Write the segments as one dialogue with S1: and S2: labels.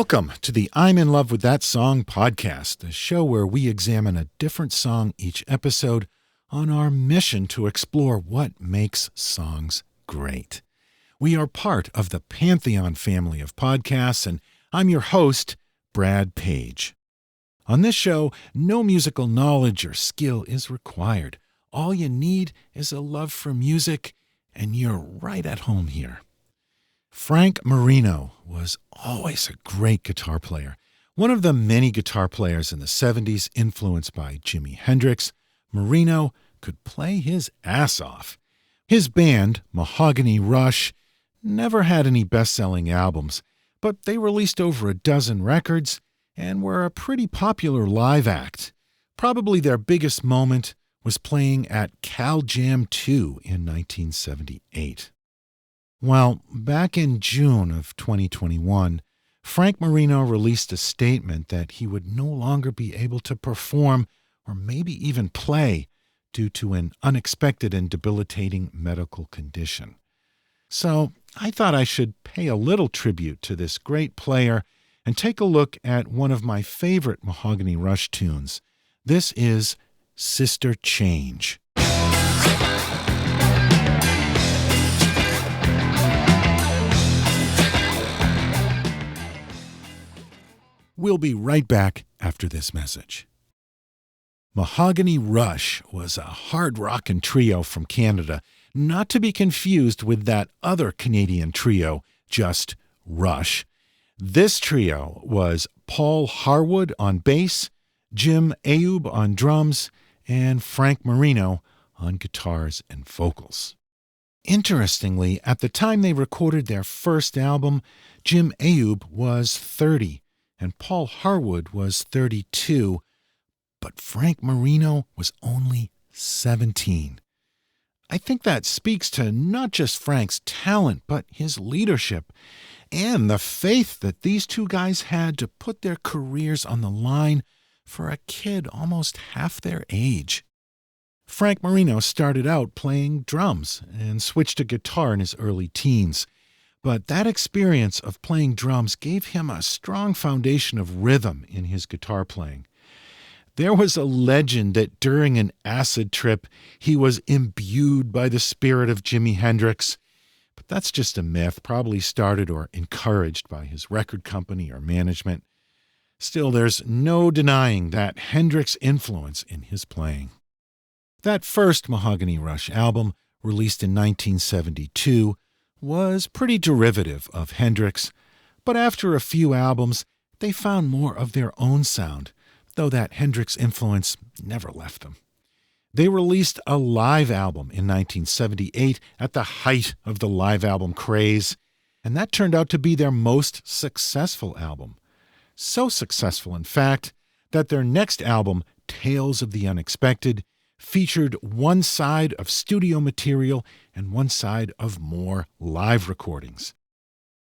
S1: Welcome to the I'm in Love with That Song podcast, a show where we examine a different song each episode on our mission to explore what makes songs great. We are part of the Pantheon family of podcasts, and I'm your host, Brad Page. On this show, no musical knowledge or skill is required. All you need is a love for music, and you're right at home here. Frank Marino was always a great guitar player. One of the many guitar players in the 70s influenced by Jimi Hendrix, Marino could play his ass off. His band, Mahogany Rush, never had any best-selling albums, but they released over a dozen records and were a pretty popular live act. Probably their biggest moment was playing at Cal Jam 2 in 1978. Well, back in June of 2021, Frank Marino released a statement that he would no longer be able to perform or maybe even play due to an unexpected and debilitating medical condition. So I thought I should pay a little tribute to this great player and take a look at one of my favorite Mahogany Rush tunes. This is Sister Change. We'll be right back after this message. Mahogany Rush was a hard rockin' trio from Canada, not to be confused with that other Canadian trio, just Rush. This trio was Paul Harwood on bass, Jim Ayoub on drums, and Frank Marino on guitars and vocals. Interestingly, at the time they recorded their first album, Jim Ayoub was 30. And Paul Harwood was 32, but Frank Marino was only 17. I think that speaks to not just Frank's talent, but his leadership and the faith that these two guys had to put their careers on the line for a kid almost half their age. Frank Marino started out playing drums and switched to guitar in his early teens. But that experience of playing drums gave him a strong foundation of rhythm in his guitar playing. There was a legend that during an acid trip, he was imbued by the spirit of Jimi Hendrix. But that's just a myth, probably started or encouraged by his record company or management. Still, there's no denying that Hendrix influence in his playing. That first Mahogany Rush album, released in 1972, was pretty derivative of Hendrix, but after a few albums, they found more of their own sound, though that Hendrix influence never left them. They released a live album in 1978 at the height of the live album craze, and that turned out to be their most successful album. So successful, in fact, that their next album, Tales of the Unexpected, featured one side of studio material and one side of more live recordings.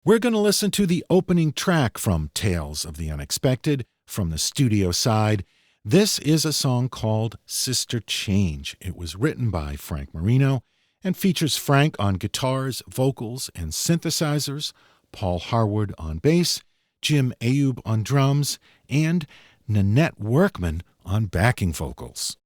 S1: We're going to listen to the opening track from Tales of the Unexpected from the studio side. This is a song called Sister Change. It was written by Frank Marino and features Frank on guitars, vocals, and synthesizers, Paul Harwood on bass, Jim Ayoub on drums, and Nanette Workman on backing vocals.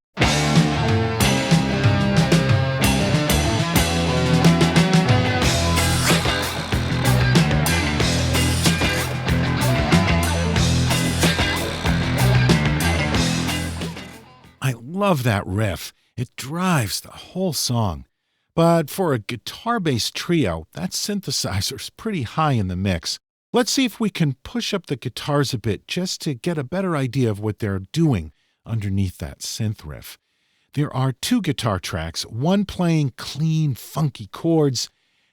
S1: I love that riff. It drives the whole song. But for a guitar-based trio, that synthesizer's pretty high in the mix. Let's see if we can push up the guitars a bit just to get a better idea of what they're doing underneath that synth riff. There are two guitar tracks, one playing clean, funky chords,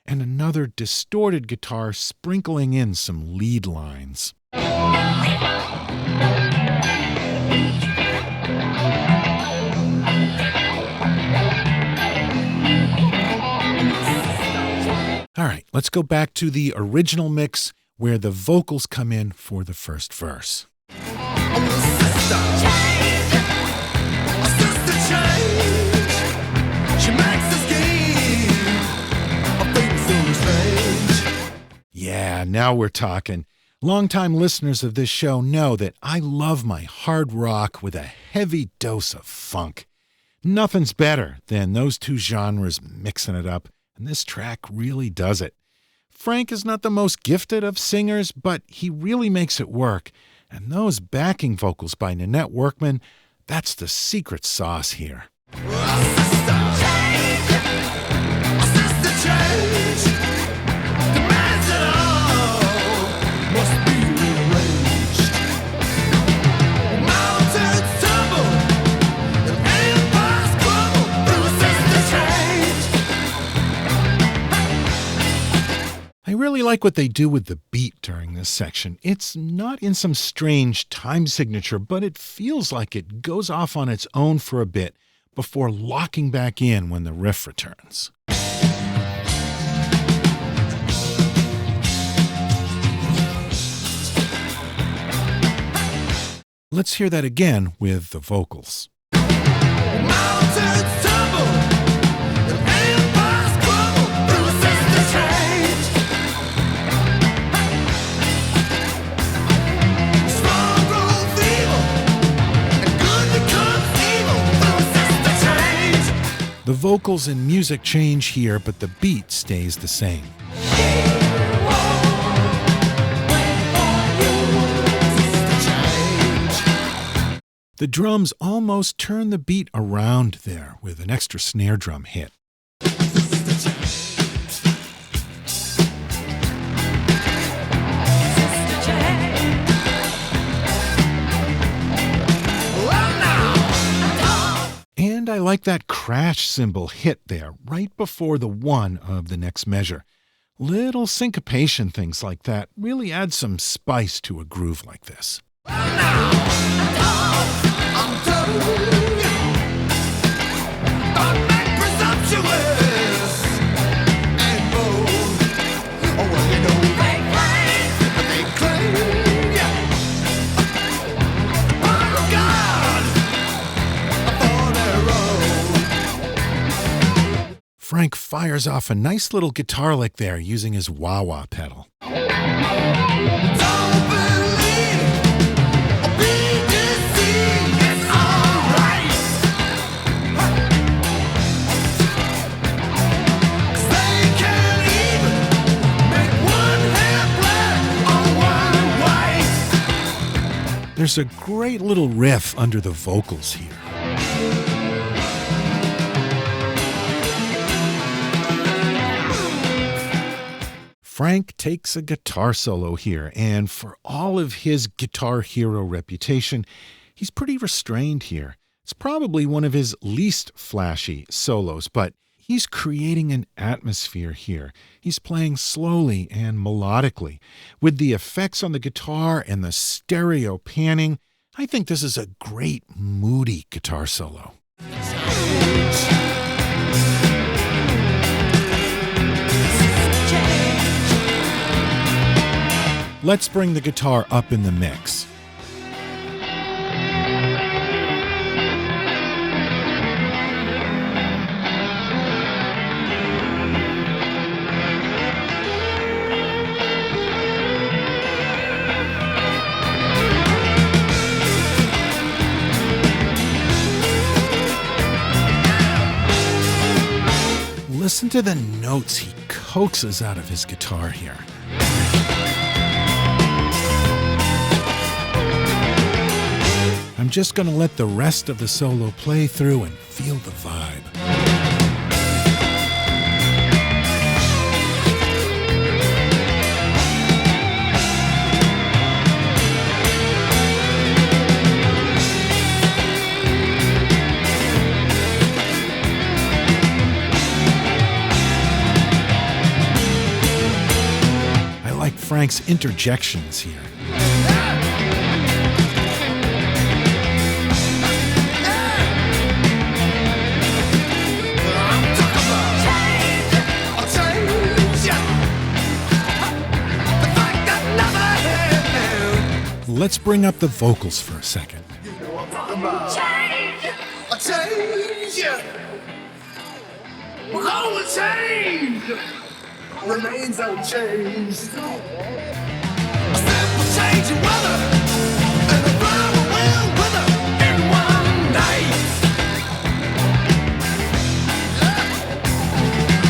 S1: and another distorted guitar sprinkling in some lead lines. All right, let's go back to the original mix where the vocals come in for the first verse. Yeah, now we're talking. Longtime listeners of this show know that I love my hard rock with a heavy dose of funk. Nothing's better than those two genres mixing it up, and this track really does it. Frank is not the most gifted of singers, but he really makes it work. And those backing vocals by Nanette Workman, that's the secret sauce here. I really like what they do with the beat during this section. It's not in some strange time signature, but it feels like it goes off on its own for a bit before locking back in when the riff returns. Let's hear that again with the vocals. Mountains tumble, and empires crumble through a system change. Strong grows evil, and good becomes evil through a system change. The vocals and music change here, but the beat stays the same. The drums almost turn the beat around there with an extra snare drum hit. And I like that crash cymbal hit there right before the one of the next measure. Little syncopation things like that really add some spice to a groove like this. Frank fires off a nice little guitar lick there using his wah-wah pedal. There's a great little riff under the vocals here. Frank takes a guitar solo here, and for all of his guitar hero reputation, he's pretty restrained here. It's probably one of his least flashy solos, but he's creating an atmosphere here. He's playing slowly and melodically. With the effects on the guitar and the stereo panning, I think this is a great, moody guitar solo. Let's bring the guitar up in the mix. Listen to the notes he coaxes out of his guitar here. I'm just going to let the rest of the solo play through and feel the vibe. I like Frank's interjections here. Let's bring up the vocals for a second.
S2: You know I'm talking about change. A change. We're gonna change. Remains unchanged. A changing weather, and the fire will wither in one night.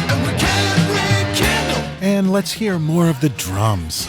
S2: And we can't rekindle.
S1: And let's hear more of the drums.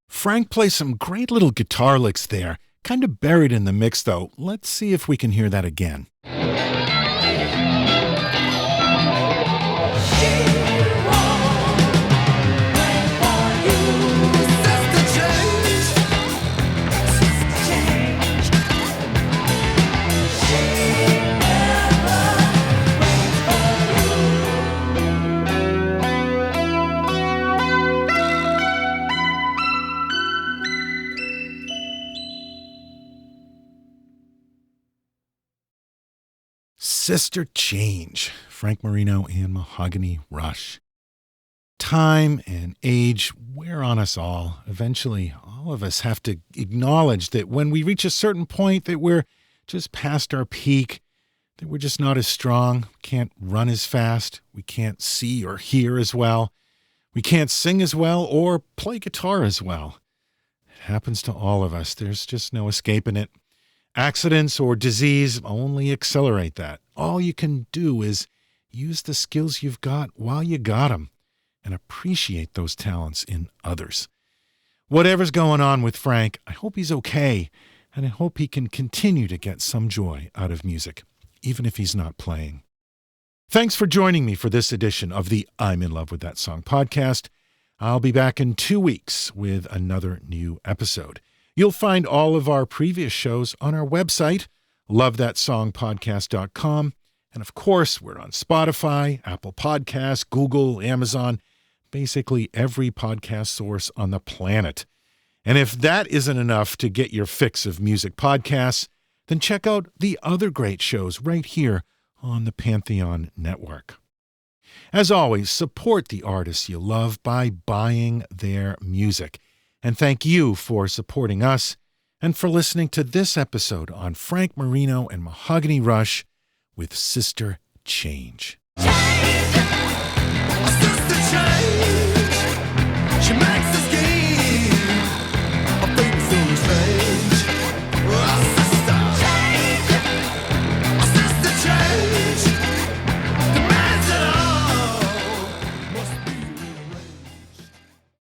S1: Frank plays some great little guitar licks there, kind of buried in the mix though. Let's see if we can hear that again. Sister Change, Frank Marino and Mahogany Rush. Time and age wear on us all. Eventually, all of us have to acknowledge that when we reach a certain point that we're just past our peak, that we're just not as strong, can't run as fast, we can't see or hear as well, we can't sing as well or play guitar as well. It happens to all of us. There's just no escaping it. Accidents or disease only accelerate that. All you can do is use the skills you've got while you got them and appreciate those talents in others. Whatever's going on with Frank, I hope he's okay, and I hope he can continue to get some joy out of music, even if he's not playing. Thanks for joining me for this edition of the I'm in Love with That Song podcast. I'll be back in 2 weeks with another new episode. You'll find all of our previous shows on our website, lovethatsongpodcast.com. And of course, we're on Spotify, Apple Podcasts, Google, Amazon, basically every podcast source on the planet. And if that isn't enough to get your fix of music podcasts, then check out the other great shows right here on the Pantheon Network. As always, support the artists you love by buying their music. And thank you for supporting us and for listening to this episode on Frank Marino and Mahogany Rush with Sister Change.
S2: Sister Change.